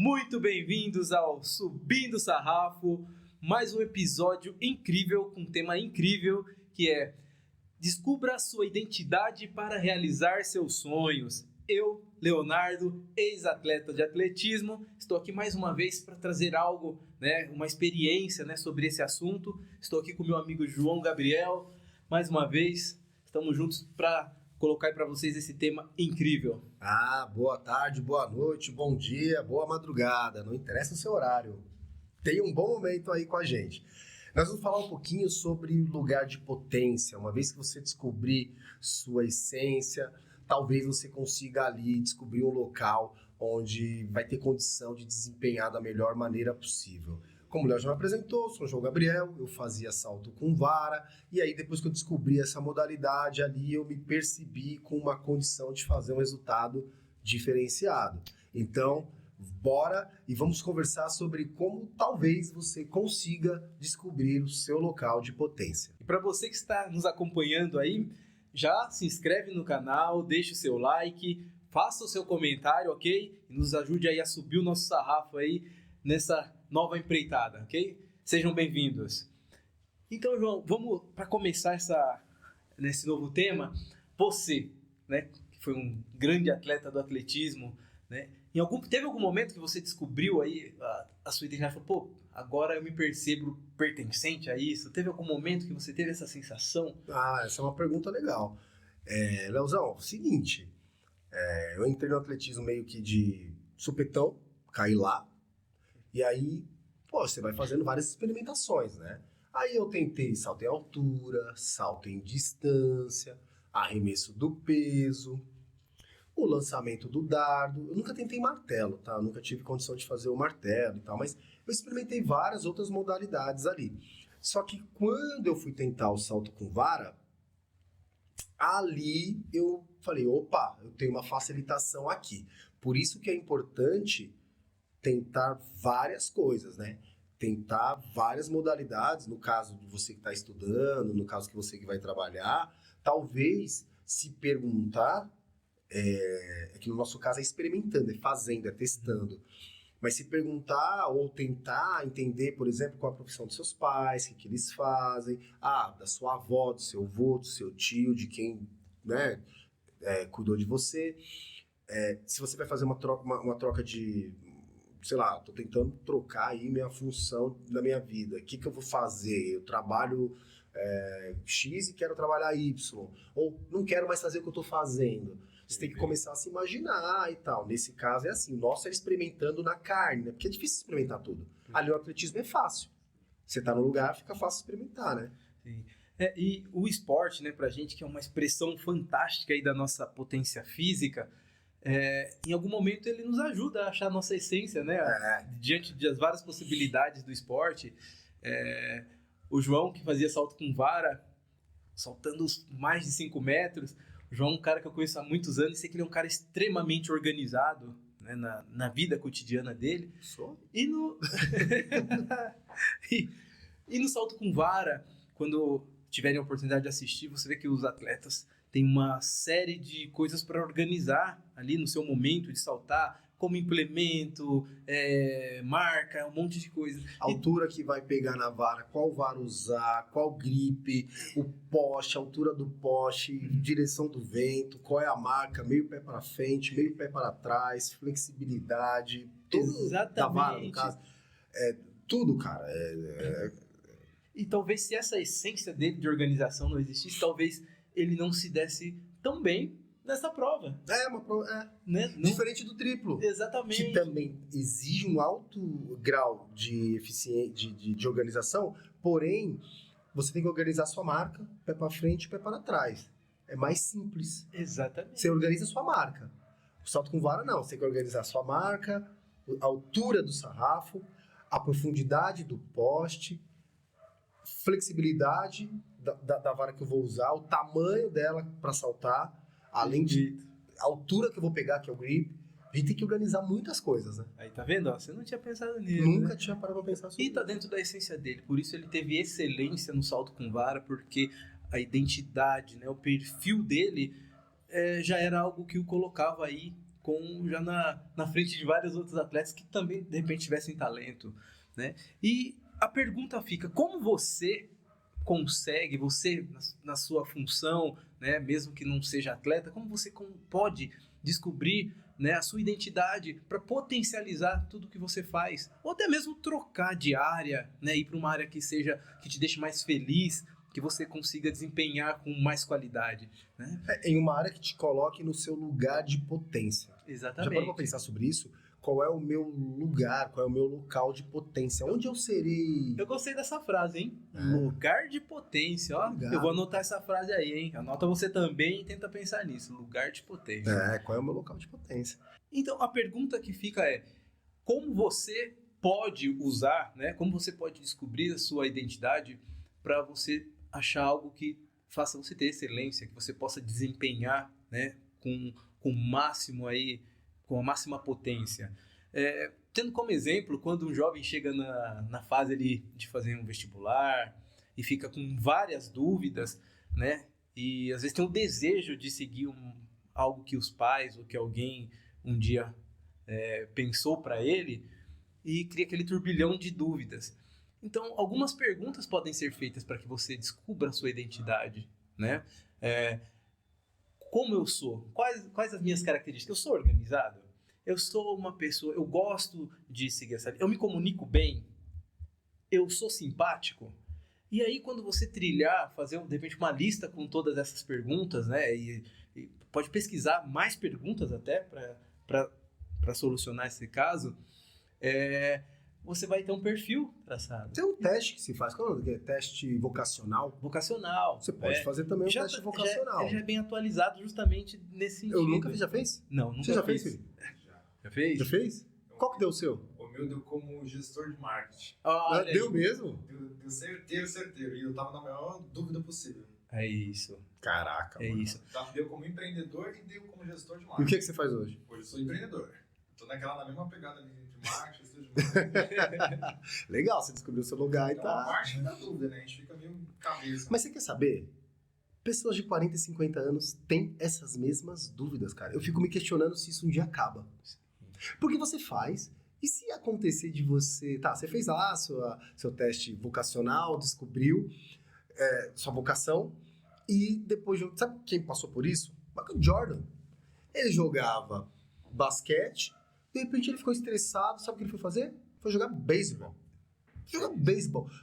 Muito bem-vindos ao Subindo Sarrafo, mais um episódio incrível, com um tema incrível, que é Descubra a sua identidade para realizar seus sonhos. Eu, Leonardo, ex-atleta de atletismo, estou aqui mais uma vez para trazer algo, uma experiência, sobre esse assunto. Estou aqui com meu amigo João Gabriel, mais uma vez, estamos juntos para colocar para vocês esse tema incrível. Boa tarde, boa noite, bom dia, boa madrugada, não interessa o seu horário. Tenha um bom momento aí com a gente. Nós vamos falar um pouquinho sobre lugar de potência. Uma vez que você descobrir sua essência, talvez você consiga ali descobrir um local onde vai ter condição de desempenhar da melhor maneira possível. Como o Léo já me apresentou, sou o João Gabriel, eu fazia salto com vara, e aí depois que eu descobri essa modalidade ali, eu me percebi com uma condição de fazer um resultado diferenciado. Então, bora e vamos conversar sobre como talvez você consiga descobrir o seu local de potência. E para você que está nos acompanhando aí, já se inscreve no canal, deixa o seu like, faça o seu comentário, ok? E nos ajude aí a subir o nosso sarrafo aí nessa nova empreitada, ok? Sejam bem-vindos. Então, João, vamos para começar nesse novo tema. Você, que foi um grande atleta do atletismo, teve algum momento que você descobriu aí a sua identidade e falou, agora eu me percebo pertencente a isso? Teve algum momento que você teve essa sensação? Essa é uma pergunta legal. Leozão, seguinte, eu entrei no atletismo meio que de supetão, caí lá, e aí, você vai fazendo várias experimentações, né? Aí eu tentei salto em altura, salto em distância, arremesso do peso, o lançamento do dardo. Eu nunca tentei martelo, tá? Eu nunca tive condição de fazer o martelo e tal, mas eu experimentei várias outras modalidades ali. Só que quando eu fui tentar o salto com vara, ali eu falei, opa, eu tenho uma facilitação aqui. Por isso que é importante tentar várias coisas, né? Tentar várias modalidades, no caso de você que está estudando, no caso que você que vai trabalhar, talvez se perguntar, que no nosso caso é experimentando, é fazendo, é testando, mas se perguntar ou tentar entender, por exemplo, qual a profissão dos seus pais, o que eles fazem, da sua avó, do seu avô, do seu tio, de quem cuidou de você, se você vai fazer uma troca de... sei lá, tô tentando trocar aí minha função da minha vida. O que eu vou fazer? Eu trabalho X e quero trabalhar Y. Ou não quero mais fazer o que eu tô fazendo. Você tem que começar a se imaginar e tal. Nesse caso é assim, o nosso é experimentando na carne, né? Porque é difícil experimentar tudo. Ali o atletismo é fácil. Você tá no lugar, fica fácil experimentar, né? Sim. E o esporte, pra gente, que é uma expressão fantástica aí da nossa potência física, em algum momento ele nos ajuda a achar a nossa essência, diante das várias possibilidades do esporte. O João, que fazia salto com vara, saltando mais de 5 metros, o João é um cara que eu conheço há muitos anos e sei que ele é um cara extremamente organizado, na vida cotidiana dele. Sou? E no salto com vara, quando tiverem a oportunidade de assistir, você vê que os atletas tem uma série de coisas para organizar ali no seu momento de saltar, como implemento, marca, um monte de coisa. A altura que vai pegar na vara, qual vara usar, qual gripe, o poste, a altura do poste, direção do vento, qual é a marca, meio pé para frente, meio pé para trás, flexibilidade, tudo. Exatamente. Da vara, no caso. Tudo, cara. E talvez se essa essência dele de organização não existisse, talvez ele não se desse tão bem nessa prova. Uma prova, Diferente do triplo. Exatamente. Que também exige um alto grau de eficiência, de organização, porém, você tem que organizar sua marca, pé para frente e pé para trás. É mais simples. Exatamente. Você organiza a sua marca. O salto com vara, não. Você tem que organizar a sua marca, a altura do sarrafo, a profundidade do poste, flexibilidade da vara que eu vou usar, o tamanho dela para saltar, além de a altura que eu vou pegar, que é o grip. A gente tem que organizar muitas coisas, né? Aí, tá vendo? Você não tinha pensado nisso. Nunca tinha parado pra pensar sobre isso. E tá dentro da essência dele. Por isso ele teve excelência no salto com vara, porque a identidade, o perfil dele já era algo que o colocava aí já na frente de vários outros atletas que também, de repente, tivessem talento, né? E a pergunta fica, como você consegue, você, na sua função, né, mesmo que não seja atleta, como você pode descobrir, né, a sua identidade para potencializar tudo que você faz? Ou até mesmo trocar de área, né, ir para uma área que te deixe mais feliz, que você consiga desempenhar com mais qualidade, né? Em uma área que te coloque no seu lugar de potência. Exatamente. Já parou para pensar sobre isso? Qual é o meu lugar, qual é o meu local de potência? Onde eu serei? Eu gostei dessa frase, hein? Lugar de potência, ó. Lugar. Eu vou anotar essa frase aí, hein? Anota você também e tenta pensar nisso. Lugar de potência. Qual é o meu local de potência? Então, a pergunta que fica é, como você pode usar, né? Como você pode descobrir a sua identidade para você achar algo que faça você ter excelência, que você possa desempenhar, né? Com o máximo aí, com a máxima potência. Tendo como exemplo, quando um jovem chega na fase ali de fazer um vestibular e fica com várias dúvidas, né? E às vezes tem um desejo de seguir algo que os pais ou que alguém um dia pensou para ele e cria aquele turbilhão de dúvidas. Então, algumas perguntas podem ser feitas para que você descubra a sua identidade, né? Como eu sou? Quais as minhas características? Eu sou organizado? Eu sou uma pessoa... Eu gosto de seguir essa... Eu me comunico bem? Eu sou simpático? E aí, quando você fazer, de repente, uma lista com todas essas perguntas, né? E pode pesquisar mais perguntas até para solucionar esse caso. Você vai ter um perfil traçado. Tem um teste que se faz, qual é o teste vocacional? Vocacional. Você pode fazer também um teste vocacional. Ele já é bem atualizado justamente nesse sentido. Eu nunca fiz, já fez? Não, nunca Você já fiz. fez, filho? Já fez? Já fez? Qual que deu o seu? O meu deu como gestor de marketing. Deu mesmo? Deu certeiro. E eu tava na maior dúvida possível. É isso. Caraca, É mano. isso. Deu como empreendedor e deu como gestor de E o marketing. que você faz hoje? Hoje eu sou empreendedor. Tô na mesma pegada ali de marketing, gestor de marketing. Legal, você descobriu o seu lugar e Então, a tá... parte da dúvida, né? A gente fica meio cabeça. Mas você quer saber? Pessoas de 40 e 50 anos têm essas mesmas dúvidas, cara. Eu fico me questionando se isso um dia acaba. Porque você faz, e se acontecer de você... Tá, você fez lá seu teste vocacional, descobriu sua vocação, e depois... Sabe quem passou por isso? Michael Jordan. Ele jogava basquete, de repente ele ficou estressado, sabe o que ele foi fazer? Foi jogar beisebol.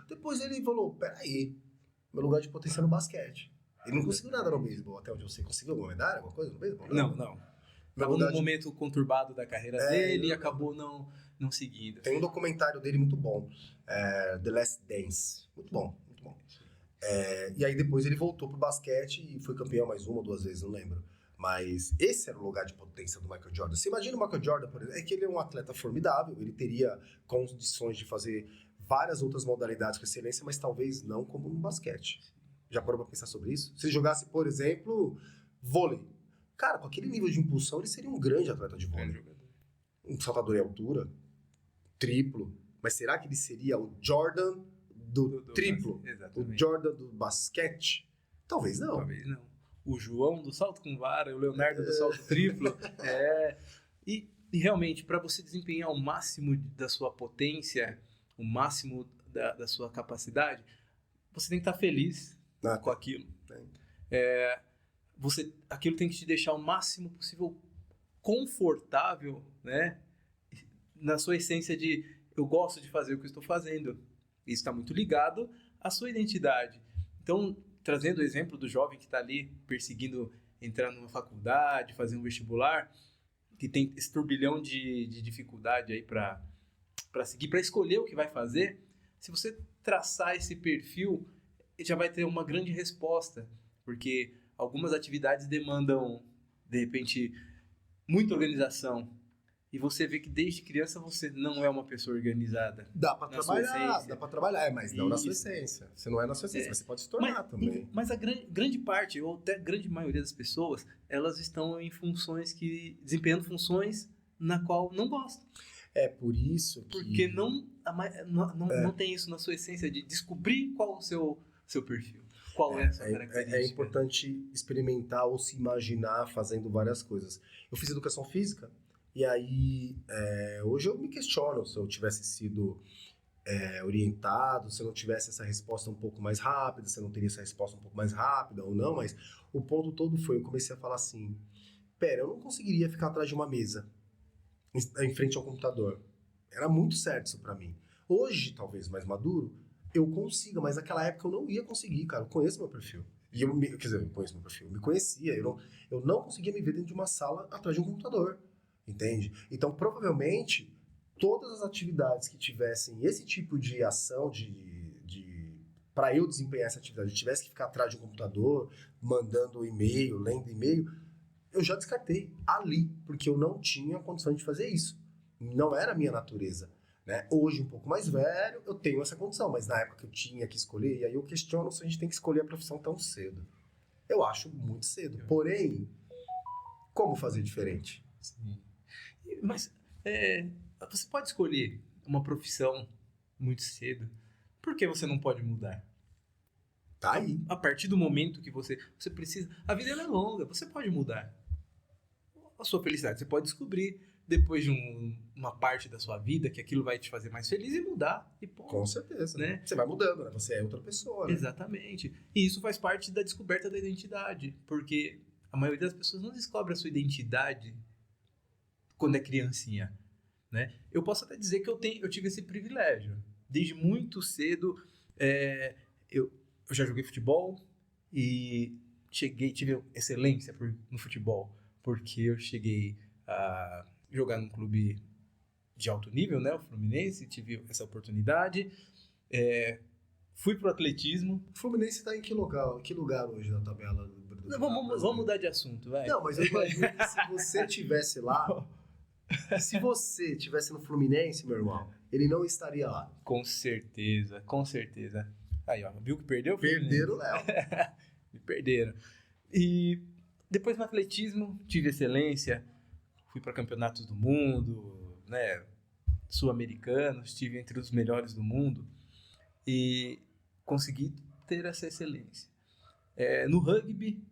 Depois ele falou, peraí, meu lugar de potência é no basquete. Ele não conseguiu nada no beisebol, até onde eu sei. Conseguiu alguma medalha, alguma coisa no beisebol? Não. Estava num momento conturbado da carreira dele e acabou não seguindo. Tem um documentário dele muito bom, The Last Dance. Muito bom. E aí depois ele voltou pro basquete e foi campeão mais uma ou duas vezes, não lembro. Mas esse era o lugar de potência do Michael Jordan. Você imagina o Michael Jordan, por exemplo, que ele é um atleta formidável, ele teria condições de fazer várias outras modalidades com excelência, mas talvez não como no basquete. Já parou pra pensar sobre isso? Se ele jogasse, por exemplo, vôlei. Cara, com aquele nível de impulsão, ele seria um grande atleta de vôlei. Um saltador em altura, triplo. Mas será que ele seria o Jordan do triplo? Exatamente. O Jordan do basquete? Talvez não. Talvez não. O João do salto com vara, o Leonardo do salto triplo. E realmente, para você desempenhar o máximo da sua potência, o máximo da sua capacidade, você tem que estar feliz com aquilo. Aquilo tem que te deixar o máximo possível confortável, né? Na sua essência de eu gosto de fazer o que eu estou fazendo. Isso está muito ligado à sua identidade. Então, trazendo o exemplo do jovem que está ali perseguindo entrar numa faculdade, fazer um vestibular, que tem esse turbilhão de dificuldade aí para seguir, para escolher o que vai fazer, se você traçar esse perfil, já vai ter uma grande resposta, porque algumas atividades demandam, de repente, muita organização. E você vê que desde criança você não é uma pessoa organizada. Dá pra trabalhar, mas não na sua essência. Você não é na sua essência, mas você pode se tornar também. Mas a grande parte, ou até a grande maioria das pessoas, elas estão em funções desempenhando funções na qual não gostam. É por isso que... Porque não tem isso na sua essência de descobrir qual o seu perfil. Qual é a sua característica? É importante experimentar ou se imaginar fazendo várias coisas. Eu fiz educação física e aí hoje eu me questiono se eu tivesse sido orientado, se eu não tivesse essa resposta um pouco mais rápida, se eu não teria essa resposta um pouco mais rápida ou não, mas o ponto todo foi, eu comecei a falar assim, eu não conseguiria ficar atrás de uma mesa, em frente ao computador. Era muito certo isso pra mim. Hoje, talvez mais maduro, eu consiga, mas naquela época eu não ia conseguir, cara. Eu conheço meu perfil. Eu conheço meu perfil. Eu me conhecia. Eu não conseguia me ver dentro de uma sala atrás de um computador. Entende? Então, provavelmente, todas as atividades que tivessem esse tipo de ação, para eu desempenhar essa atividade, eu tivesse que ficar atrás de um computador, mandando e-mail, lendo e-mail, eu já descartei ali, porque eu não tinha condição de fazer isso. Não era a minha natureza. Né? Hoje, um pouco mais velho, eu tenho essa condição, mas na época que eu tinha que escolher, e aí eu questiono se a gente tem que escolher a profissão tão cedo. Eu acho muito cedo. Porém, como fazer diferente? Sim. Mas você pode escolher uma profissão muito cedo. Por que você não pode mudar? Tá aí. A partir do momento que você precisa... A vida ela é longa, você pode mudar. A sua felicidade, você pode descobrir depois de uma parte da sua vida que aquilo vai te fazer mais feliz e mudar. E ponto. Com certeza. Né? Você vai mudando, né? Você é outra pessoa. Né? Exatamente. E isso faz parte da descoberta da identidade. Porque a maioria das pessoas não descobre a sua identidade quando é criancinha. Né? Eu posso até dizer que eu tive esse privilégio. Desde muito cedo, eu já joguei futebol e tive excelência no futebol. Porque eu cheguei a jogar num clube de alto nível, né? O Fluminense, tive essa oportunidade. Fui pro atletismo. O Fluminense está em que lugar hoje na tabela? Vamos mudar de assunto, vai. Não, mas eu imagino que se você tivesse lá, se você tivesse no Fluminense, meu irmão, ele não estaria lá. Com certeza, com certeza. Aí, ó, viu que perdeu? Perderam o Léo. Me perderam. E depois no atletismo, tive excelência. Fui para campeonatos do mundo, né, sul-americanos, estive entre os melhores do mundo e consegui ter essa excelência. No rugby,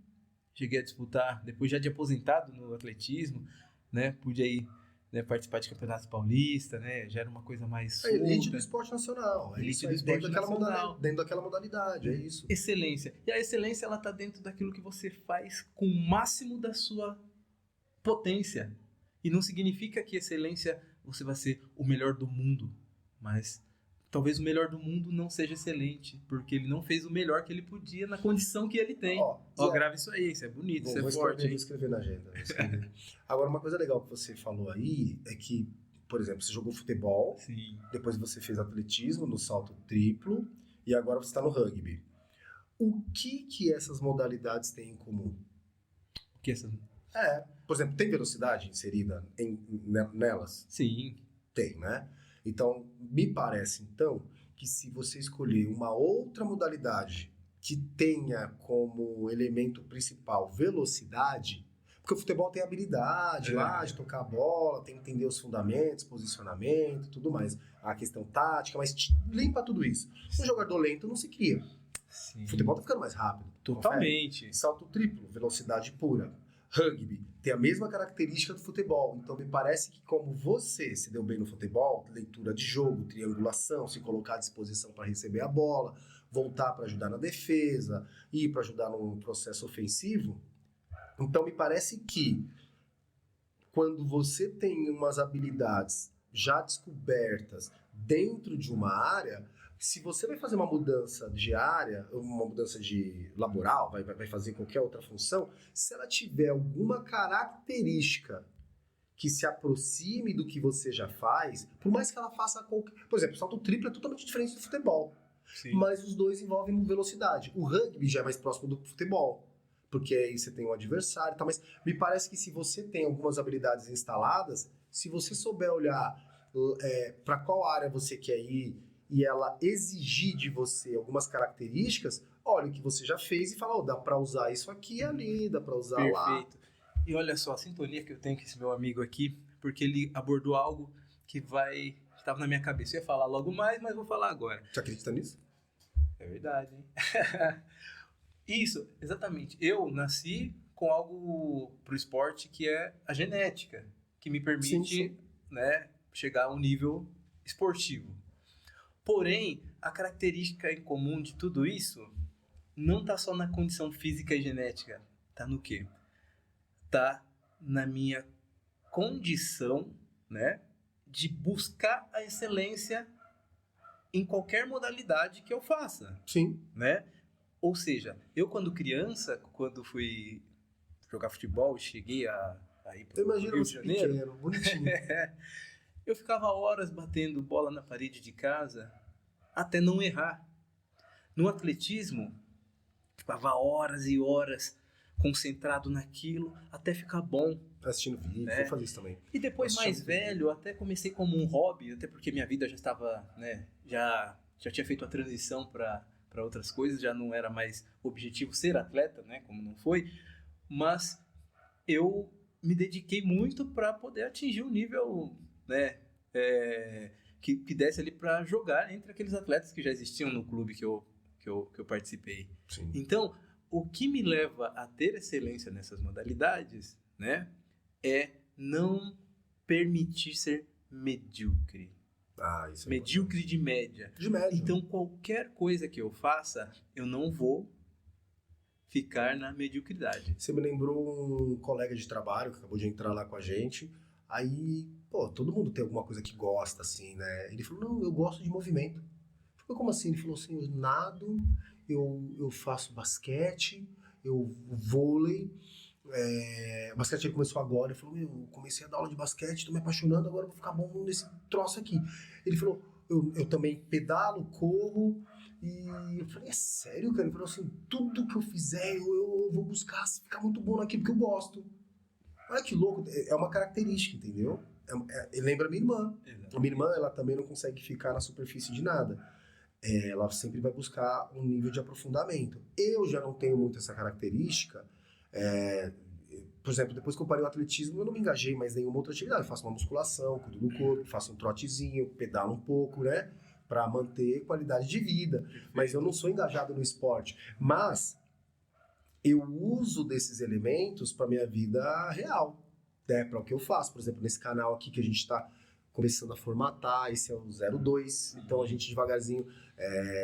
cheguei a disputar, depois já de aposentado no atletismo, né, pude aí, né, participar de campeonatos paulistas, né, já era uma coisa mais solta. Elite do esporte nacional. Elite do esporte nacional. Dentro daquela modalidade, é isso. Excelência. E a excelência, ela está dentro daquilo que você faz com o máximo da sua potência. E não significa que excelência você vai ser o melhor do mundo, mas talvez o melhor do mundo não seja excelente, porque ele não fez o melhor que ele podia na condição que ele tem. Grava isso aí, isso é bonito, isso é forte. Vou escrever na agenda. Agora, uma coisa legal que você falou aí é que, por exemplo, você jogou futebol, sim, depois você fez atletismo no salto triplo e agora você está no rugby. O que essas modalidades têm em comum? O que essas... Por exemplo, tem velocidade inserida nelas? Sim. Tem, né? Então, me parece, então, que se você escolher uma outra modalidade que tenha como elemento principal velocidade, porque o futebol tem habilidade lá de tocar a bola, tem que entender os fundamentos, posicionamento, tudo mais. A questão tática, mas limpa tudo isso. Um jogador lento não se cria. Sim. O futebol tá ficando mais rápido. Totalmente. Confere? Salto triplo, velocidade pura. Rugby tem a mesma característica do futebol. Então, me parece que como você se deu bem no futebol, leitura de jogo, triangulação, se colocar à disposição para receber a bola, voltar para ajudar na defesa, ir para ajudar no processo ofensivo. Então, me parece que quando você tem umas habilidades já descobertas dentro de uma área, se você vai fazer uma mudança de área, uma mudança de laboral, vai fazer qualquer outra função, se ela tiver alguma característica que se aproxime do que você já faz, por mais que ela faça qualquer... Por exemplo, o salto triplo é totalmente diferente do futebol. Sim. Mas os dois envolvem velocidade. O rugby já é mais próximo do futebol, porque aí você tem um adversário e tal, mas me parece que se você tem algumas habilidades instaladas, se você souber olhar para qual área você quer ir, e ela exigir de você algumas características, olha o que você já fez e fala, dá pra usar isso aqui e ali, dá pra usar lá. Perfeito. E olha só, a sintonia que eu tenho com esse meu amigo aqui, porque ele abordou algo que estava na minha cabeça. Eu ia falar logo mais, mas vou falar agora. Você acredita nisso? É verdade, hein? Isso, exatamente. Eu nasci com algo pro esporte que é a genética, que me permite, Sim. né, chegar a um nível esportivo. Porém, a característica em comum de tudo isso não tá só na condição física e genética. Tá no quê? Tá na minha condição, né, de buscar a excelência em qualquer modalidade que eu faça, Sim. né? Ou seja, eu quando criança, quando fui jogar futebol, cheguei a ir Eu para o imagino Rio de você Janeiro, pequeno, bonitinho. eu ficava horas batendo bola na parede de casa até não errar. No atletismo, ficava horas e horas concentrado naquilo até ficar bom. Assistindo vídeo, Né? vou fazer isso também. E depois, mais velho, até comecei como um hobby, até porque minha vida já estava, né, já tinha feito a transição para outras coisas, já não era mais objetivo ser atleta, né, como não foi, mas eu me dediquei muito para poder atingir um nível, né, que desse ali para jogar entre aqueles atletas que já existiam no clube que eu participei. Sim. Então, o que me leva a ter excelência nessas modalidades, né, é não permitir ser medíocre. Isso é Medíocre de média. de médio. Então, qualquer coisa que eu faça, eu não vou ficar na mediocridade. Você me lembrou um colega de trabalho que acabou de entrar lá com a gente. Aí, todo mundo tem alguma coisa que gosta, assim, né? Ele falou, não, eu gosto de movimento. Eu falei, como assim? Ele falou assim, eu nado, eu faço basquete, eu vôlei. O basquete ele começou agora. Ele falou, eu comecei a dar aula de basquete, tô me apaixonando, agora eu vou ficar bom nesse troço aqui. Ele falou, eu também pedalo, corro. E eu falei, é sério, cara? Ele falou assim, tudo que eu fizer, eu vou buscar ficar muito bom naquilo que eu gosto. Olha que louco, é uma característica, entendeu? Ele lembra a minha irmã. Exato. A minha irmã, ela também não consegue ficar na superfície de nada. Ela sempre vai buscar um nível de aprofundamento. Eu já não tenho muito essa característica. Por exemplo, depois que eu parei o atletismo, eu não me engajei mais em nenhuma outra atividade. Eu faço uma musculação, cuido do corpo, faço um trotezinho, pedalo um pouco, né? Para manter qualidade de vida. Mas eu não sou engajado no esporte. Mas eu uso desses elementos para minha vida real, né? Para o que eu faço. Por exemplo, nesse canal aqui que a gente está começando a formatar, esse é o 02. Então a gente devagarzinho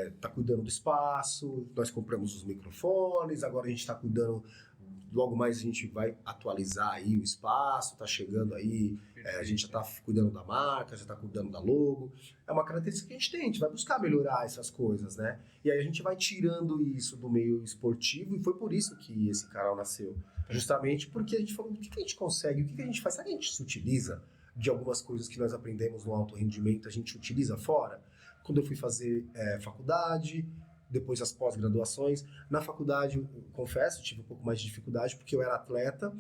está cuidando do espaço. Nós compramos os microfones, agora a gente está cuidando. Logo mais a gente vai atualizar aí o espaço, tá chegando aí, a gente já tá cuidando da marca, já tá cuidando da logo. É uma característica que a gente vai buscar melhorar essas coisas, né? E aí a gente vai tirando isso do meio esportivo e foi por isso que esse canal nasceu. Justamente porque a gente falou, o que a gente consegue, o que a gente faz? Sabe que a gente se utiliza de algumas coisas que nós aprendemos no alto rendimento, a gente utiliza fora? Quando eu fui fazer faculdade, depois as pós-graduações. Na faculdade, eu confesso, tive um pouco mais de dificuldade porque eu era atleta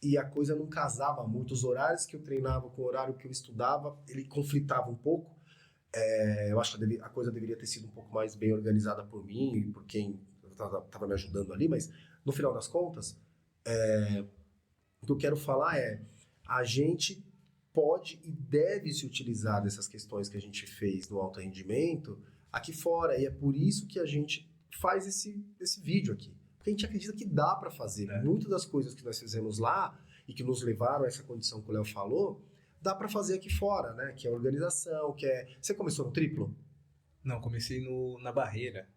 e a coisa não casava muito. Os horários que eu treinava com o horário que eu estudava, ele conflitava um pouco. Eu acho que a coisa deveria ter sido um pouco mais bem organizada por mim e por quem estava me ajudando ali, mas no final das contas, o que eu quero falar a gente pode e deve se utilizar dessas questões que a gente fez no alto rendimento aqui fora, e é por isso que a gente faz esse vídeo aqui, porque a gente acredita que dá para fazer. Muitas das coisas que nós fizemos lá e que nos levaram a essa condição que o Léo falou, dá para fazer aqui fora, né? Que é organização, Você começou no triplo? Não, comecei na barreira,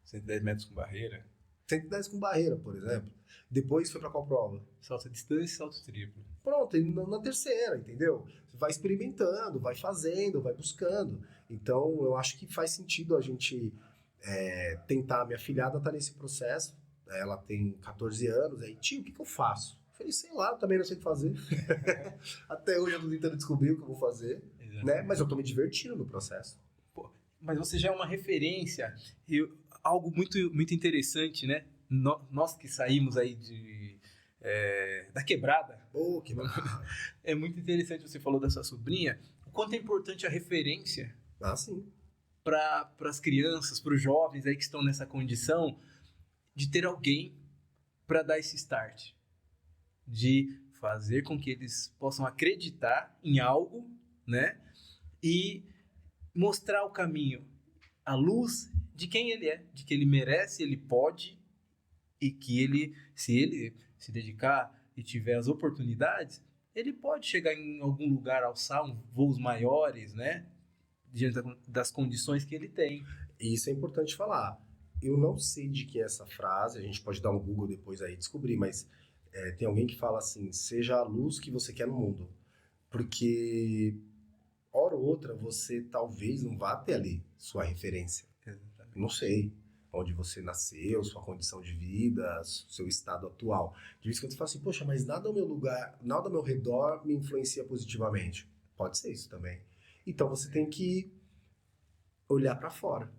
110 metros com barreira. 110 com barreira, por exemplo. Depois foi para qual prova? Salto à distância e salto triplo. Pronto, e na terceira, entendeu? Você vai experimentando, vai fazendo, vai buscando. Então, eu acho que faz sentido a gente tentar. Minha filhada está nesse processo, ela tem 14 anos, aí, tio, o que eu faço? Eu falei, sei lá, eu também não sei o que fazer. Até hoje eu tô tentando descobrir o que eu vou fazer, né? Mas eu tô me divertindo no processo. Pô, mas você já é uma referência, e algo muito, muito interessante, né? Nós que saímos aí da quebrada. Oh, que bacana. É muito interessante, você falou da sua sobrinha, o quanto é importante a referência Sim. para as crianças, para os jovens aí que estão nessa condição de ter alguém para dar esse start, de fazer com que eles possam acreditar em algo, né? E mostrar o caminho, a luz de quem ele é, de que ele merece, ele pode e que ele, se ele se dedicar e tiver as oportunidades, ele pode chegar em algum lugar, alçar voos maiores, né? Diante das condições que ele tem. E isso é importante falar. Eu não sei de quem é essa frase, a gente pode dar um Google depois aí e descobrir, mas tem alguém que fala assim, seja a luz que você quer no mundo. Porque, hora ou outra, você talvez não vá ter ali sua referência. Exatamente. Não sei onde você nasceu, sua condição de vida, seu estado atual. De vez em quando você fala assim, poxa, mas nada ao meu lugar, nada ao meu redor me influencia positivamente. Pode ser isso também. Então você tem que olhar para fora.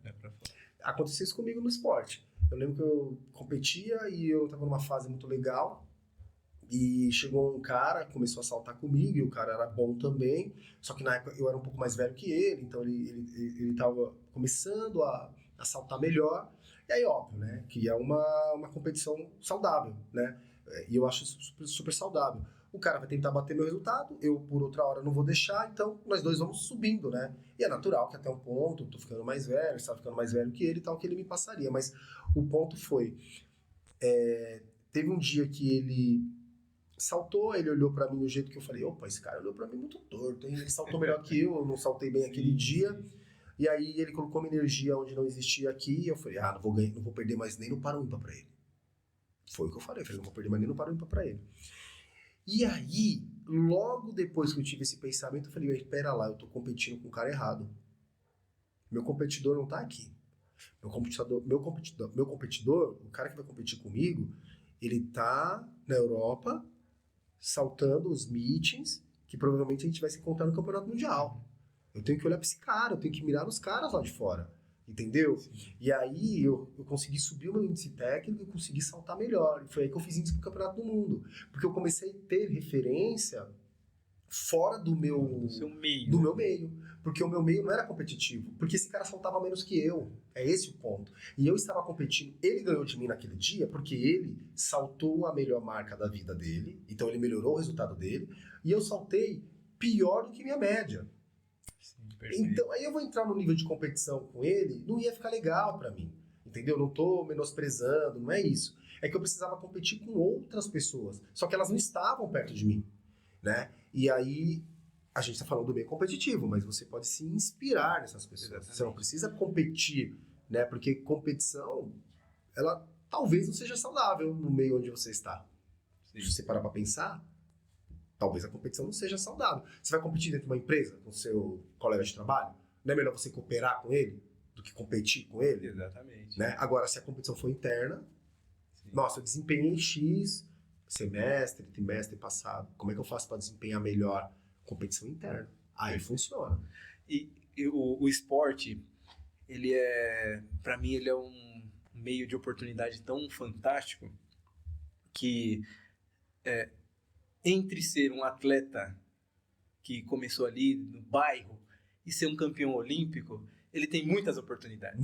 Aconteceu isso comigo no esporte. Eu lembro que eu competia e eu estava numa fase muito legal. E chegou um cara, começou a saltar comigo, e o cara era bom também, só que na época eu era um pouco mais velho que ele, então ele tava começando a saltar melhor, e aí óbvio, né, que é uma competição saudável, né, e eu acho super, super saudável. O cara vai tentar bater meu resultado, eu por outra hora não vou deixar, então nós dois vamos subindo, né, e é natural que até um ponto, eu tô ficando mais velho, você tá ficando mais velho que ele e tal, que ele me passaria, mas o ponto foi, teve um dia que ele saltou, ele olhou pra mim do jeito que eu falei, opa, esse cara olhou pra mim muito torto, hein? Ele saltou melhor que eu não saltei bem aquele dia, e aí ele colocou uma energia onde não existia aqui, e eu falei, não vou ganhar, não vou perder mais nem no par ímpar pra ele. Foi o que eu falei, não vou perder mais nem no par ímpar pra ele. E aí, logo depois que eu tive esse pensamento, eu falei, pera lá, eu tô competindo com o cara errado. Meu competidor não tá aqui. Meu competidor, o cara que vai competir comigo, ele tá na Europa, saltando os meetings, que provavelmente a gente vai se encontrar no Campeonato Mundial. Eu tenho que olhar pra esse cara, eu tenho que mirar nos caras lá de fora. Entendeu? Sim. E aí eu consegui subir o meu índice técnico e consegui saltar melhor. E foi aí que eu fiz índice pro Campeonato do Mundo. Porque eu comecei a ter referência fora do meu meio. Porque o meu meio não era competitivo. Porque esse cara saltava menos que eu. É esse o ponto. E eu estava competindo. Ele ganhou de mim naquele dia porque ele saltou a melhor marca da vida dele. Então ele melhorou o resultado dele. E eu saltei pior do que minha média. Sim, então aí eu vou entrar no nível de competição com ele, não ia ficar legal pra mim. Entendeu? Não tô menosprezando, não é isso. É que eu precisava competir com outras pessoas. Só que elas não estavam perto de mim, né? E aí, a gente está falando do meio competitivo, mas você pode se inspirar nessas pessoas. Exatamente. Você não precisa competir, né? Porque competição, ela talvez não seja saudável no meio onde você está. Sim. Se você parar para pensar, talvez a competição não seja saudável. Você vai competir dentro de uma empresa com seu colega de trabalho? Não é melhor você cooperar com ele do que competir com ele? Exatamente. Né? Agora, se a competição for interna, sim, nossa, eu desempenhei X semestre, trimestre passado, como é que eu faço para desempenhar melhor? Competição interna. Aí funciona. E o esporte, ele para mim, ele é um meio de oportunidade tão fantástico que entre ser um atleta que começou ali no bairro e ser um campeão olímpico, ele tem muitas oportunidades.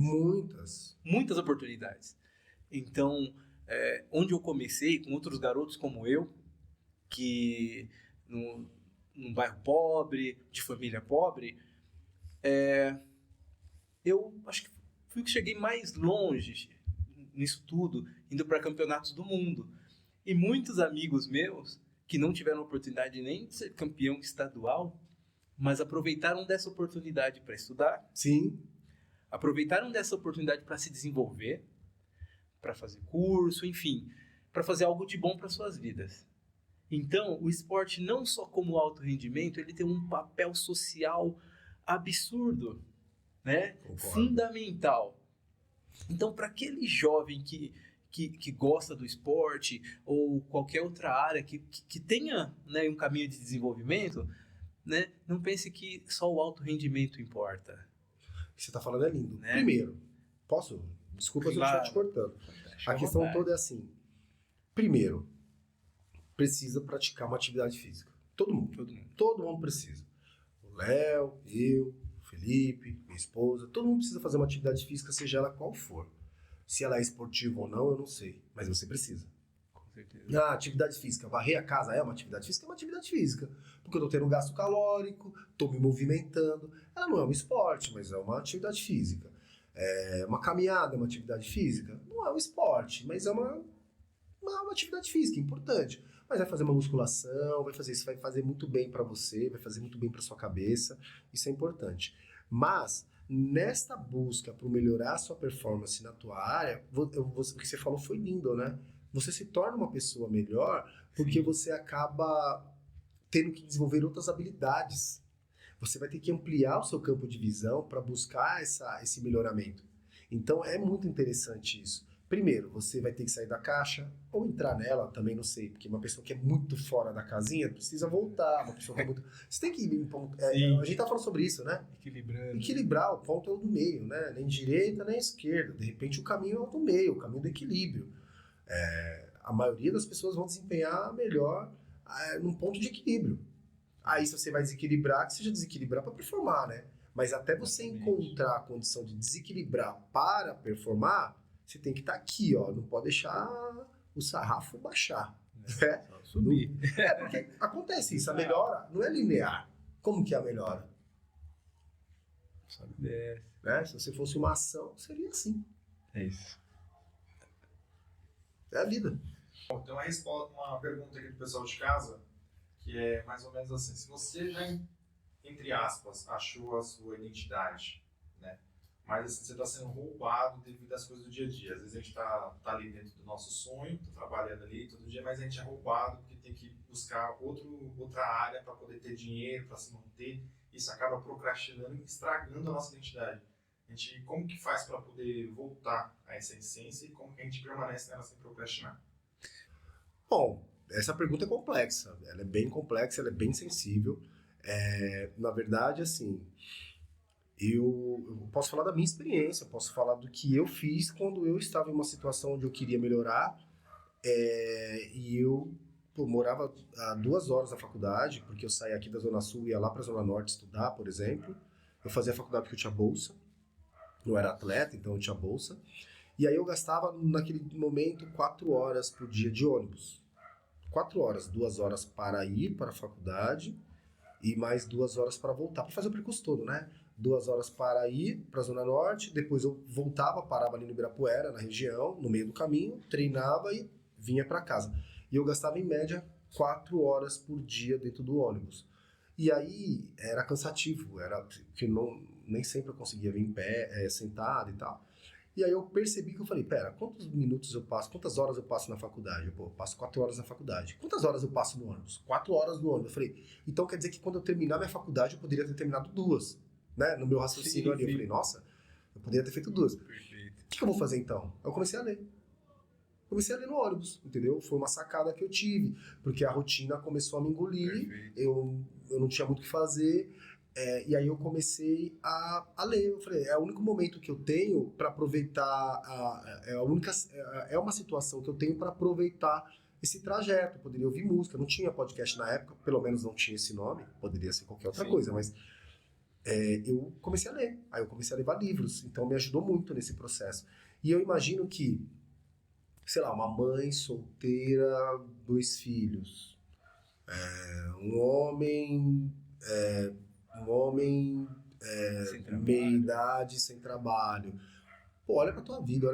Muitas oportunidades. Então, onde eu comecei, com outros garotos como eu, que num bairro pobre, de família pobre, eu acho que cheguei mais longe nisso tudo, indo para campeonatos do mundo. E muitos amigos meus, que não tiveram oportunidade nem de ser campeão estadual, mas aproveitaram dessa oportunidade para estudar. Sim. Aproveitaram dessa oportunidade para se desenvolver, para fazer curso, enfim, para fazer algo de bom para suas vidas. Então, o esporte, não só como alto rendimento, ele tem um papel social absurdo, né? Fundamental. Então, para aquele jovem que gosta do esporte ou qualquer outra área que tenha, né, um caminho de desenvolvimento, né, não pense que só o alto rendimento importa. O que você está falando é lindo. Né? Primeiro, posso? Desculpa se eu estiver te cortando. A questão toda é assim. Primeiro, precisa praticar uma atividade física. Todo mundo precisa. O Léo, eu, o Felipe, minha esposa, todo mundo precisa fazer uma atividade física, seja ela qual for. Se ela é esportiva ou não, eu não sei. Mas você precisa. Com certeza. Atividade física. Varrer a casa é uma atividade física? É uma atividade física. Porque eu estou tendo um gasto calórico, estou me movimentando. Ela não é um esporte, mas é uma atividade física. Uma caminhada é uma atividade física? Não é um esporte, mas é uma uma atividade física importante. Mas vai fazer uma musculação, vai fazer isso, vai fazer muito bem para você, vai fazer muito bem para sua cabeça. Isso é importante. Mas nesta busca por melhorar a sua performance na tua área, o que você falou foi lindo, né? Você se torna uma pessoa melhor porque você acaba tendo que desenvolver outras habilidades. Você vai ter que ampliar o seu campo de visão para buscar esse melhoramento. Então é muito interessante isso. Primeiro, você vai ter que sair da caixa ou entrar nela, também não sei, porque uma pessoa que é muito fora da casinha precisa voltar, uma pessoa que é muito... Você tem que ir em ponto... a gente tá falando sobre isso, né? Equilibrar, o ponto é o do meio, né? Nem direita, nem esquerda. De repente o caminho é o do meio, o caminho do equilíbrio. A maioria das pessoas vão desempenhar melhor num ponto de equilíbrio. Aí se você vai desequilibrar, que seja desequilibrar para performar, né? Mas até você encontrar a condição de desequilibrar para performar, você tem que estar aqui, ó. Não pode deixar o sarrafo baixar. Subir. Porque acontece isso. A melhora não é linear. Como que é a melhora? Né? Se você fosse uma ação, seria assim. É isso. É a vida. Bom, tem uma pergunta aqui do pessoal de casa, que é mais ou menos assim. Se você já, entre aspas, achou a sua identidade, né? Mas assim, você está sendo roubado devido às coisas do dia a dia. Às vezes a gente tá ali dentro do nosso sonho, tá trabalhando ali todo dia, mas a gente é roubado porque tem que buscar outra área para poder ter dinheiro, para se manter. Isso acaba procrastinando e estragando a nossa identidade. Como que faz para poder voltar a essa essência e como que a gente permanece nela sem procrastinar? Bom, essa pergunta é complexa. Ela é bem complexa, ela é bem sensível. Na verdade, assim... Eu posso falar da minha experiência, eu posso falar do que eu fiz quando eu estava em uma situação onde eu queria melhorar e eu morava a 2 horas da faculdade, porque eu saía aqui da Zona Sul e ia lá para a Zona Norte estudar, por exemplo. Eu fazia faculdade porque eu tinha bolsa, eu era atleta, então eu tinha bolsa. E aí eu gastava naquele momento 4 horas por dia de ônibus. 4 horas, 2 horas para ir para a faculdade e mais 2 horas para voltar, para fazer o percurso todo, né? 2 horas para ir para a Zona Norte, depois eu voltava, parava ali no Ibirapuera, na região, no meio do caminho, treinava e vinha para casa. E eu gastava em média 4 horas por dia dentro do ônibus. E aí era cansativo, porque nem sempre eu conseguia vir em pé, sentado e tal. E aí eu percebi que eu falei, pera, quantas horas eu passo na faculdade? Eu passo 4 horas na faculdade. Quantas horas eu passo no ônibus? 4 horas no ônibus. Eu falei, então quer dizer que quando eu terminar minha faculdade eu poderia ter terminado 2. Né? No meu raciocínio ali, eu falei, nossa, eu poderia ter feito 2. Perfeito. O que eu vou fazer então? Eu comecei a ler. Comecei a ler no ônibus, entendeu? Foi uma sacada que eu tive, porque a rotina começou a me engolir, eu não tinha muito o que fazer, e aí eu comecei a ler. Eu falei, é o único momento que eu tenho para aproveitar, é uma situação que eu tenho para aproveitar esse trajeto. Eu poderia ouvir música, não tinha podcast na época, pelo menos não tinha esse nome, poderia ser qualquer outra coisa, mas... eu comecei a ler, aí eu comecei a levar livros, então me ajudou muito nesse processo. E eu imagino que, sei lá, uma mãe solteira, 2 filhos, um homem meia idade, sem trabalho. Pô, olha pra tua vida,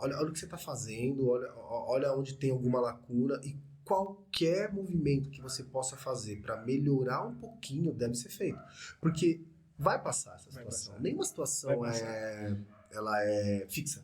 olha o que você tá fazendo, olha onde tem alguma lacuna e qualquer movimento que você possa fazer para melhorar um pouquinho deve ser feito. Porque vai passar essa situação. Nenhuma situação ela é fixa.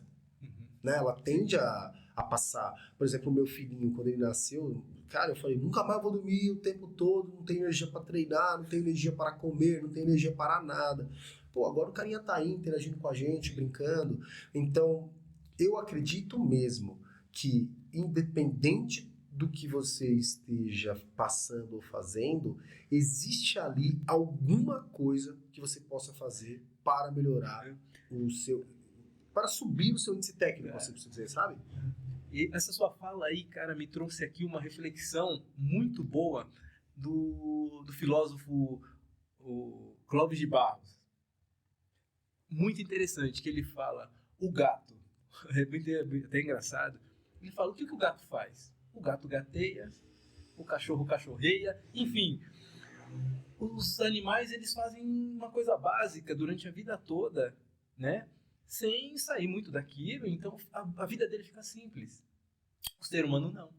Né? Ela tende a passar. Por exemplo, o meu filhinho, quando ele nasceu, cara, eu falei, nunca mais vou dormir o tempo todo, não tenho energia para treinar, não tenho energia para comer, não tenho energia para nada. Pô, agora o carinha tá aí interagindo com a gente, brincando. Então, eu acredito mesmo que, independente do que você esteja passando ou fazendo, existe ali alguma coisa que você possa fazer para melhorar para subir o seu índice técnico, você precisa dizer, sabe? E essa sua fala aí, cara, me trouxe aqui uma reflexão muito boa do filósofo o Clóvis de Barros. Muito interessante, que ele fala, o gato, é até engraçado, ele fala, o que o gato faz? O gato gateia, o cachorro cachorreia, enfim, os animais eles fazem uma coisa básica durante a vida toda, né? Sem sair muito daquilo, então a vida dele fica simples. O ser humano não.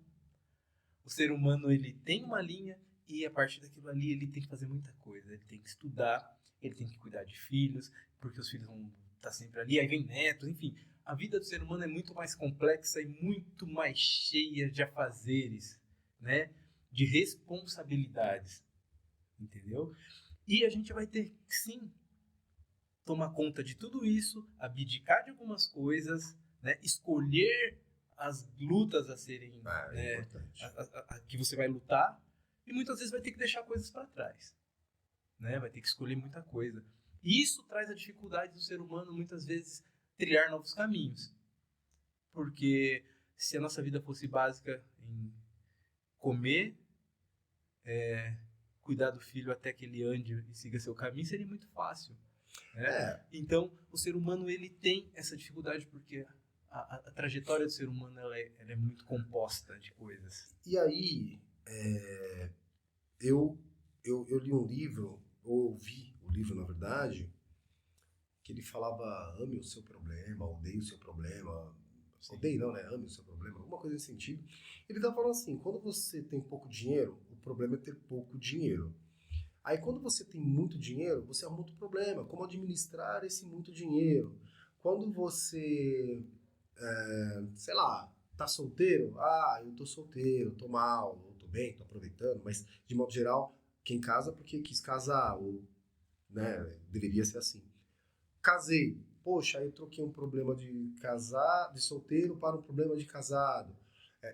O ser humano, ele tem uma linha e a partir daquilo ali ele tem que fazer muita coisa. Ele tem que estudar, ele tem que cuidar de filhos, porque os filhos vão estar sempre ali, aí vem netos, enfim. A vida do ser humano é muito mais complexa e muito mais cheia de afazeres, né? De responsabilidades, entendeu? E a gente vai ter que, sim, tomar conta de tudo isso, abdicar de algumas coisas, né? Escolher as lutas a serem, né? Importante. Que você vai lutar, e muitas vezes vai ter que deixar coisas para trás, né? Vai ter que escolher muita coisa. E isso traz a dificuldade do ser humano, muitas vezes, trilhar novos caminhos. Porque se a nossa vida fosse básica em comer, cuidar do filho até que ele ande e siga seu caminho, seria muito fácil, né? Então, o ser humano, ele tem essa dificuldade porque a trajetória do ser humano ela é muito composta de coisas. E aí, eu li um livro, ou ouvi o livro, na verdade, que ele falava: ame o seu problema, odeie o seu problema. Odeie não, né? Ame o seu problema, alguma coisa nesse sentido. Ele tá falando assim: quando você tem pouco dinheiro, o problema é ter pouco dinheiro. Aí quando você tem muito dinheiro, você arruma outro problema: como administrar esse muito dinheiro. Quando você, sei lá, tá solteiro, eu tô solteiro, tô mal, ou tô bem, tô aproveitando, mas de modo geral, quem casa porque quis casar, ou, né, deveria ser assim. Casei, poxa, aí eu troquei um problema de casar, de solteiro, para um problema de casado.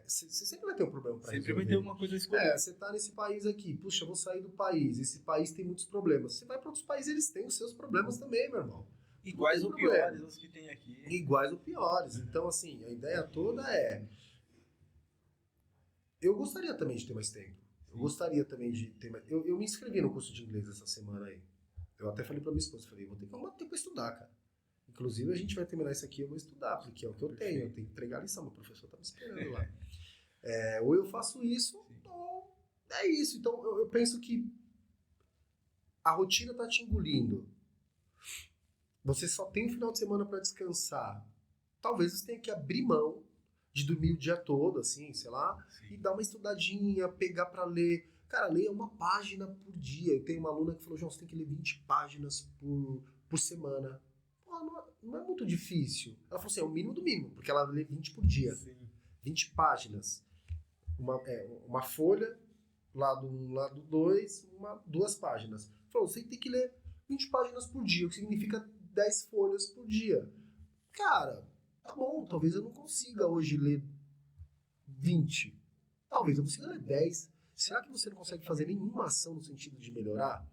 Você sempre vai ter um problema para resolver. Sempre vai ter uma coisa a escolher. Você tá nesse país aqui, puxa, eu vou sair do país, esse país tem muitos problemas. Você vai para outros países, eles têm os seus problemas também, meu irmão. Iguais ou piores os que tem aqui. Iguais ou piores. Então, assim, a ideia toda é... Eu gostaria também de ter mais tempo. Eu gostaria também de ter mais... Eu me inscrevi no curso de inglês essa semana aí. Eu até falei pra minha esposa, vou ter que arrumar tempo pra estudar, cara. Inclusive, a gente vai terminar isso aqui, eu vou estudar, porque é o que eu tenho. Eu tenho que entregar a lição, meu professor tá me esperando lá. Ou eu faço isso, ou é isso. Então, eu penso que a rotina tá te engolindo. Você só tem um final de semana pra descansar. Talvez você tenha que abrir mão de dormir o dia todo, assim, sei lá, e dar uma estudadinha, pegar pra ler. Cara, leia uma página por dia. Eu tenho uma aluna que falou: João, você tem que ler 20 páginas por semana. Pô, não é muito difícil. Ela falou assim: é o mínimo do mínimo, porque ela lê 20 por dia. Sim. 20 páginas. Uma folha, lado 1, lado 2, 2 páginas. Falou: você tem que ler 20 páginas por dia, o que significa 10 folhas por dia. Cara, tá bom, talvez eu não consiga hoje ler 20. Talvez eu consiga ler 10. Será que você não consegue fazer nenhuma ação no sentido de melhorar?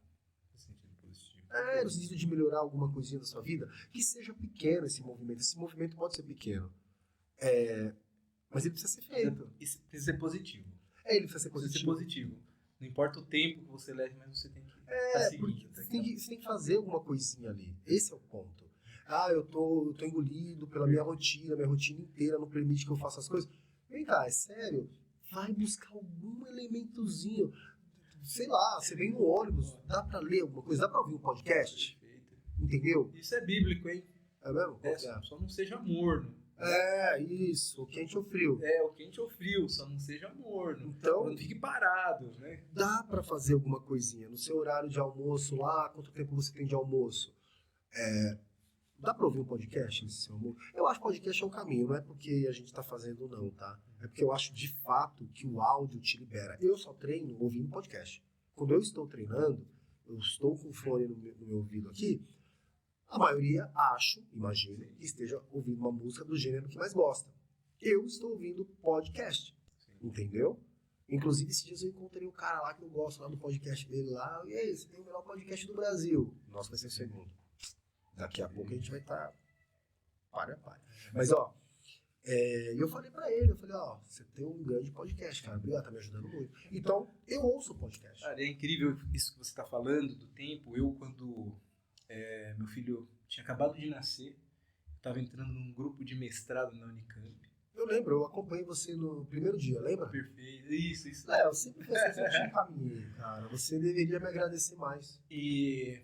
No sentido positivo. No sentido de melhorar alguma coisinha da sua vida? Que seja pequeno esse movimento. Esse movimento pode ser pequeno. Mas ele precisa ser feito. Isso precisa ser positivo. Ele precisa ser positivo. Precisa ser positivo. Não importa o tempo que você leve, mas você tem que porque você tem que fazer alguma coisinha ali. Esse é o ponto. Eu tô engolido pela minha rotina inteira não permite que eu faça as coisas. Vem cá, é sério? Vai buscar algum elementozinho. Sei lá, você vem no ônibus, dá pra ler alguma coisa, dá pra ouvir um podcast? Perfeito. Entendeu? Isso é bíblico, hein? É mesmo? Só não seja morno. Isso, quente ou frio. O quente ou frio, só não seja morno. Então, não fique parado, né? Dá pra fazer alguma coisinha. No seu horário de almoço lá, quanto tempo você tem de almoço? Dá pra ouvir um podcast nesse seu almoço? Eu acho que podcast é um caminho, não é porque a gente tá fazendo não, tá? É porque eu acho de fato que o áudio te libera. Eu só treino ouvindo podcast. Quando eu estou treinando, eu estou com o fone no meu ouvido aqui, a maioria, imagino, que esteja ouvindo uma música do gênero que mais gosta. Eu estou ouvindo podcast, entendeu? Inclusive, esses dias eu encontrei um cara lá que eu gosto, lá do podcast dele lá. E aí, você tem o melhor podcast do Brasil. Nossa, vai ser o segundo. Daqui a pouco a gente vai estar para. Mas, eu falei pra ele, você tem um grande podcast, cara. Obrigado, tá me ajudando muito. Então, eu ouço o podcast. Cara, é incrível isso que você tá falando do tempo. Eu, quando meu filho tinha acabado de nascer, estava entrando num grupo de mestrado na Unicamp. Eu lembro, eu acompanhei você no primeiro dia, lembra? Perfeito, isso. Eu sempre te encaminhei, cara. Você deveria me agradecer mais. E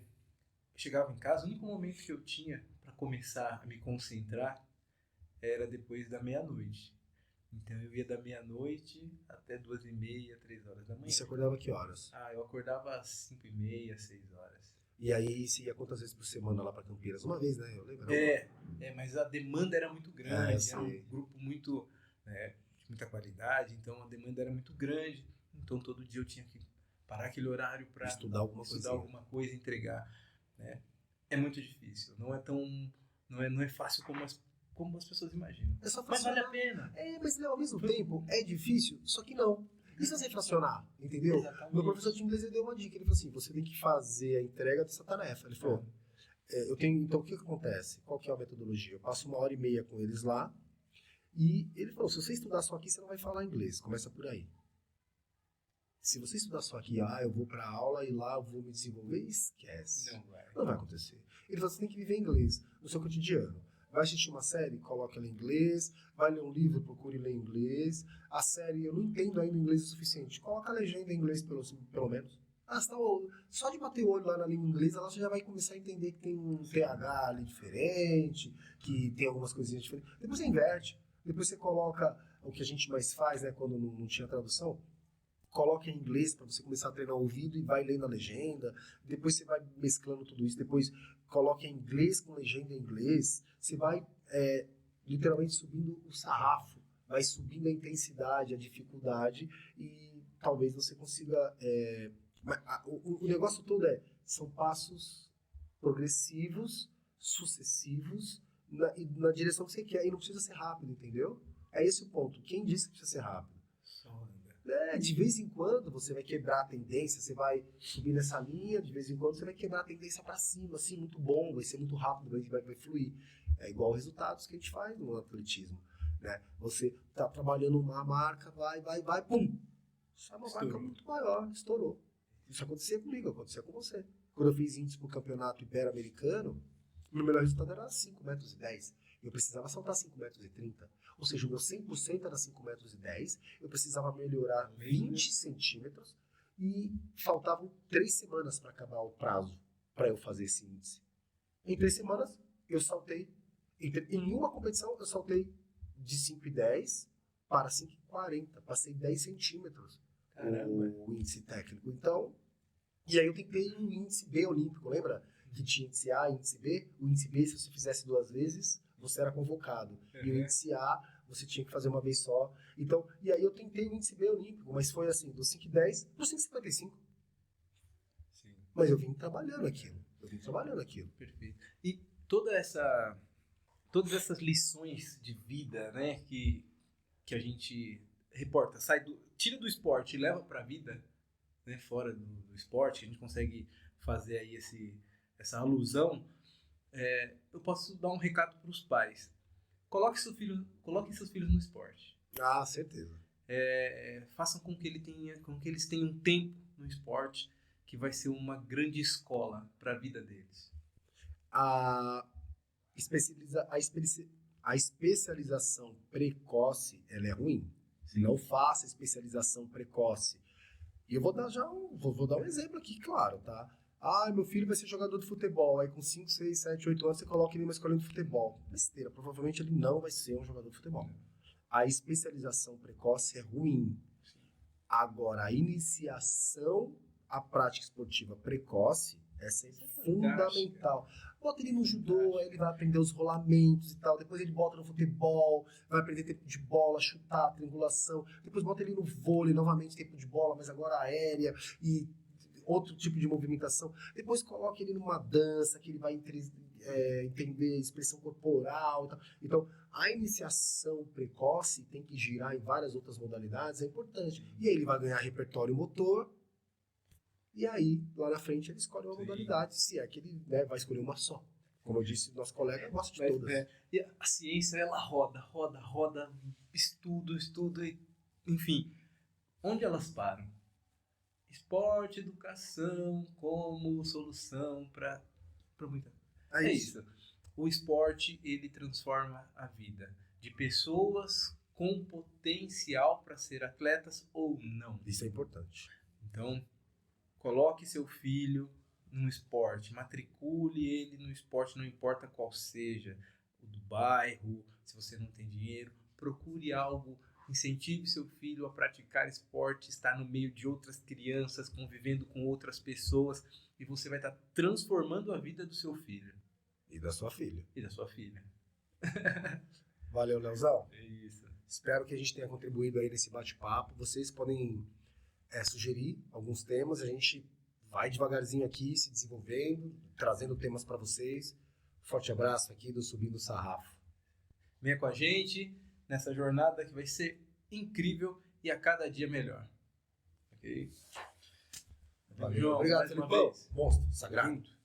eu chegava em casa, o único momento que eu tinha para começar a me concentrar era depois da meia-noite. Então eu ia da meia-noite até 2h30, 3 horas da manhã. E você acordava que horas? Eu acordava às 5h30, 6 horas. E aí você ia quantas vezes por semana lá pra Campinas? Uma vez, né? Eu lembro. Mas a demanda era muito eu grande, era um sei. grupo muito, de muita qualidade, então a demanda era muito grande. Então todo dia eu tinha que parar aquele horário para Estudar alguma coisa, entregar, né? É muito difícil, não é fácil como as pessoas imaginam. É só Mas vale a fracionar. pena. Mas ao mesmo tempo é difícil, só que não. E se você fracionar, entendeu? Exatamente. Meu professor de inglês ele deu uma dica, ele falou assim, você tem que fazer a entrega dessa tarefa. Ele falou, então o que acontece? Qual que é a metodologia? Eu passo 1h30 com eles lá, e ele falou, se você estudar só aqui, você não vai falar inglês, começa por aí. Se você estudar só aqui, eu vou pra aula e lá eu vou me desenvolver, esquece. Não vai acontecer. Ele falou, você tem que viver inglês no seu cotidiano. Vai assistir uma série, coloca ela em inglês. Vai ler um livro, procure ler em inglês. A série, eu não entendo ainda inglês o suficiente. Coloca a legenda em inglês, pelo menos. Só de bater o olho lá na língua inglesa, ela já vai começar a entender que tem um TH ali diferente, que tem algumas coisinhas diferentes. Depois você inverte. Depois você coloca o que a gente mais faz, né, quando não tinha tradução. Coloca em inglês para você começar a treinar o ouvido e vai lendo a legenda. Depois você vai mesclando tudo isso. Depois coloca em inglês com legenda em inglês. Você vai literalmente subindo o sarrafo. Vai subindo a intensidade, a dificuldade. E talvez você consiga... o negócio todo são passos progressivos, sucessivos, na direção que você quer. E não precisa ser rápido, entendeu? É esse o ponto. Quem disse que precisa ser rápido? De vez em quando você vai quebrar a tendência, você vai subir nessa linha, de vez em quando você vai quebrar a tendência para cima, assim, muito bom, vai ser muito rápido, vai fluir. É igual os resultados que a gente faz no atletismo, né? Você tá trabalhando uma marca, vai, pum! Sai uma marca muito maior, estourou. Isso acontecia comigo, acontecia com você. Quando eu fiz índice pro campeonato ibero-americano, o meu melhor resultado era 5,10 metros. Eu precisava saltar 5,30 metros. Ou seja, o meu 100% era 5,10 metros. Eu precisava melhorar 20 centímetros e faltavam 3 semanas para acabar o prazo para eu fazer esse índice. Em 3 semanas, eu saltei. Em uma competição, eu saltei de 5,10 para 5,40. Passei 10 centímetros o índice técnico. Então, e aí eu tentei um índice B olímpico, lembra? Que tinha índice A e índice B. O índice B, se você fizesse 2 vezes, você era convocado. E o índice A, você tinha que fazer uma vez só. Então, e aí eu tentei o índice B olímpico, mas foi assim, do 5,10 para o 5,55. Sim. Mas eu vim trabalhando aquilo. Perfeito. E todas essas lições de vida, né, que a gente reporta, tira do esporte e leva para a vida, né, fora do esporte, a gente consegue fazer aí essa alusão. Eu posso dar um recado para os pais. Coloquem seus filhos no esporte. Certeza. Façam com que eles tenham tempo no esporte, que vai ser uma grande escola para a vida deles. A especialização precoce, ela é ruim. Sim. Não faça especialização precoce. E eu vou dar vou dar um exemplo aqui, claro, tá? Meu filho vai ser jogador de futebol. Aí com 5, 6, 7, 8 anos você coloca ele numa escolinha de futebol. Besteira, provavelmente ele não vai ser um jogador de futebol. A especialização precoce é ruim. Agora, a iniciação à prática esportiva precoce, essa é fundamental. Bota ele no judô, aí ele vai aprender os rolamentos e tal. Depois ele bota no futebol, vai aprender tempo de bola, chutar, triangulação. Depois bota ele no vôlei, novamente tempo de bola, mas agora aérea e outro tipo de movimentação. Depois coloca ele numa dança, que ele vai entender expressão corporal e tal. Então, a iniciação precoce tem que girar em várias outras modalidades, é importante. E aí ele vai ganhar repertório motor, e aí, lá na frente, ele escolhe uma modalidade, se é que ele vai escolher uma só. Como eu disse, nosso colega gosta de todas. E a ciência, ela roda, estudo, enfim. Onde elas param? Esporte, educação como solução para muita coisa. É isso. O esporte, ele transforma a vida de pessoas com potencial para ser atletas ou não. Isso é importante. Então, coloque seu filho no esporte, matricule ele no esporte, não importa qual seja, o do bairro, se você não tem dinheiro, procure algo Incentive seu filho a praticar esporte, estar no meio de outras crianças, convivendo com outras pessoas, e você vai estar transformando a vida do seu filho. E da sua filha. E da sua filha. Valeu, Leozão. É isso. Espero que a gente tenha contribuído aí nesse bate-papo. Vocês podem sugerir alguns temas. A gente vai devagarzinho aqui, se desenvolvendo, trazendo temas para vocês. Forte abraço aqui do Subindo o Sarrafo. Venha com a gente nessa jornada que vai ser incrível e a cada dia melhor. Ok? Valeu. João, Obrigado, mais uma Felipão. vez. Monstro, sagrado. Junto.